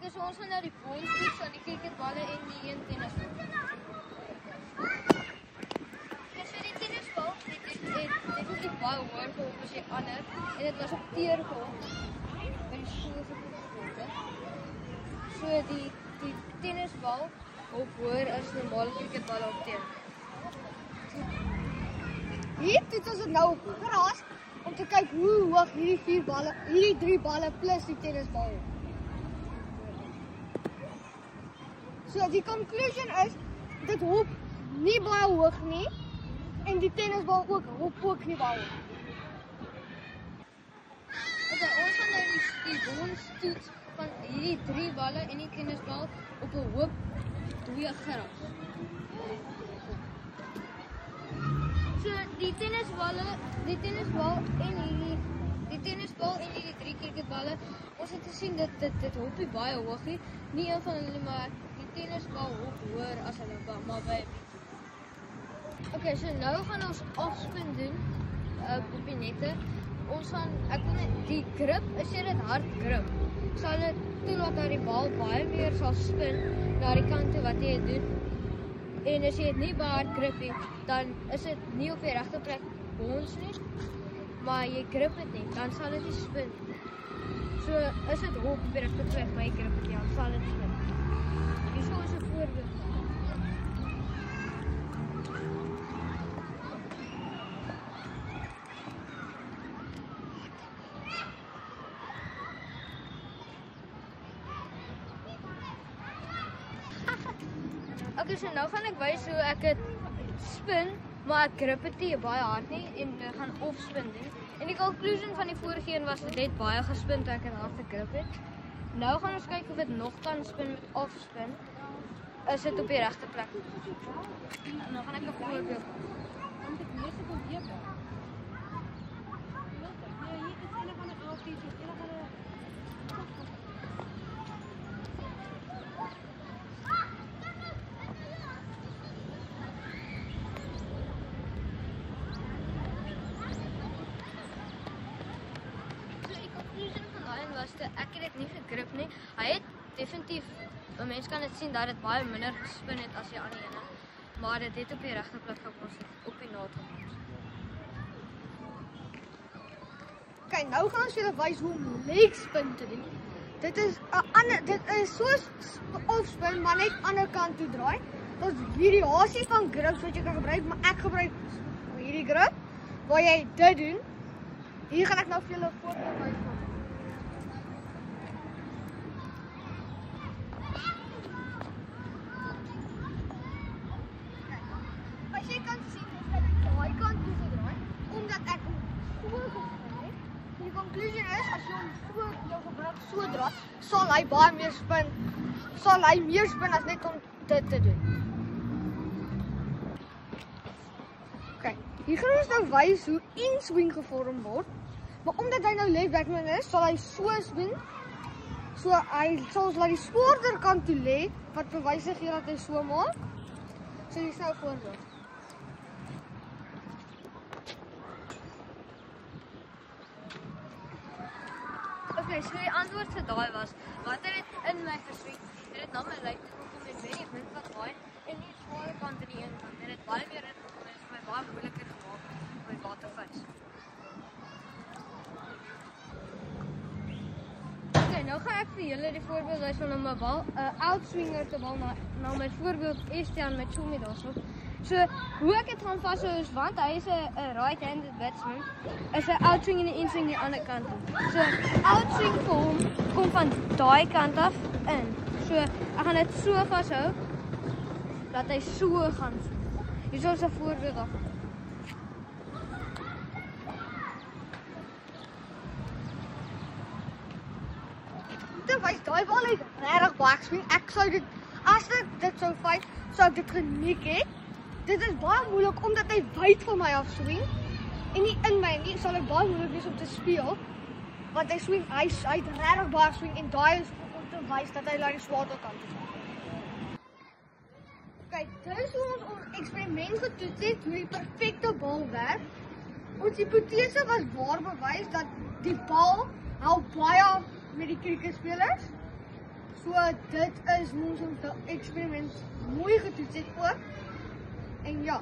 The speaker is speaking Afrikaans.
Okay, so ons gaan nou die points toets aan die cricketballe en die een tennisbal. Okay, so die tennisbal het ook die baie hoor gehop as die ander en dit was op teer gehop by die skool se gevolge. So die tennisbal hop hoor as normale cricketballe op teer. Hier het ons nou geraas om te kyk hoe hoog hierdie 3 balle plus die tennisbal is. So die conclusion is, dit hop nie baie hoog nie en die tennisbal hop ook nie baie hoog. Okay, ons gaan nou die bons toets van hierdie 3 balle en die tennisbal op 'n hoop dooie gras. So die tennisbal en hierdie 3 cricketballe, ons het gesien dit hop nie baie hoog nie. Nie een van hulle, maar die tennisbal hop hoër as hulle maar by 'n bietjie. Okay, so nou gaan ons afspin doen op die nette. Ek wil net die grip, as jy dit hard grip, sal dit toelaat dat die bal baie meer sal spin na die kant toe wat jy het doen. En as jy dit nie baie hard grip nie, dan is dit nie op die regte plek bons nie, maar jy grip dit nie, dan sal dit nie spin. So is dit hop op die regte plek, maar jy grip dit nie, dan sal dit spin. Hierso is 'n voorbeeld. Okay, so nou gaan ek wys hoe ek dit spin, maar ek grip dit nie baie hard nie en ek gaan offspin doen. En die conclusion van die vorige een was dit het baie gespin toe ek dit hard gegrip het. Nou gaan ons kyk of dit nog kan spin met offspin. Is dit op die regte plek? En nou gaan ek 'n voorbeeld. Want ek meeste kon weer daar. Ja, hier is een van die altyd, ek het dit nie gegrip nie. Hy het definitief, 'n mens kan dit sien dat dit baie minder gespin het as die ander ene, maar dit het op die regte plek gepos, op die naad gepos. Okay, nou gaan ons julle wys hoe om leg spin te doen. Dit is soos offspin, maar net ander kant toe draai. Dit is variasie van grips wat jy kan gebruik, maar ek gebruik hierdie grip waar jy dit doen. Hier gaan ek nou vir julle 'n voorbeeld wys. Conclusion is, as jy hom jou gebruik so draai, sal hy baie meer spin. Sal hy meer spin as net om dit te doen. Okay, hier gaan ons nou wys hoe in-swing gevorm word. Maar omdat hy nou leg batsman is, sal hy so swing. So hy sal ons laat die spoorder kant toe lê, wat bewysig gee dat hy so maak. So hier is nou 'n voorbeeld. Okay, so die antwoord vir daai was, wat het dit in my geswing, het dit na my lyk gekom met baie min wat waai en nie swaar kant aan die een kant, en dit baie meer ingekom en vir my baie moeiliker gemaak om my bal te vys. Okay, nou gaan ek vir julle die voorbeeld wys van om 'n bal, 'n outswinger te bal na my voorbeeld Estian met Chomi daarso. So, hoe ek dit gaan vashou is, want hy is 'n right-handed batsman, is 'n outswing en 'n inswing die ander kant toe. So, outswing vir hom kom van daai kant af in. So, ek gaan dit so vashou dat hy so gaan. Hier is 'n voorbeeld daarvan. Dit wys daai bal uit regtig backswing. Ek sou dit, as ek dit sou fight, sou ek dit geniek het. Dit is baie moeilik omdat hy wyd van my af swing en nie in my nie, sal dit baie moeilik wees om te speel. Want hy swing, hy het regtig baie swing en daai is om te wys dat hy die swaarder kant is. Kyk, dit is hoe ons eksperiment getoets het hoe die perfekte bal werk. Ons hipotese was waar bewys dat die bal help baie met die cricketspelers. So dit is hoe ons die eksperiment mooi getoets het ook. En ja,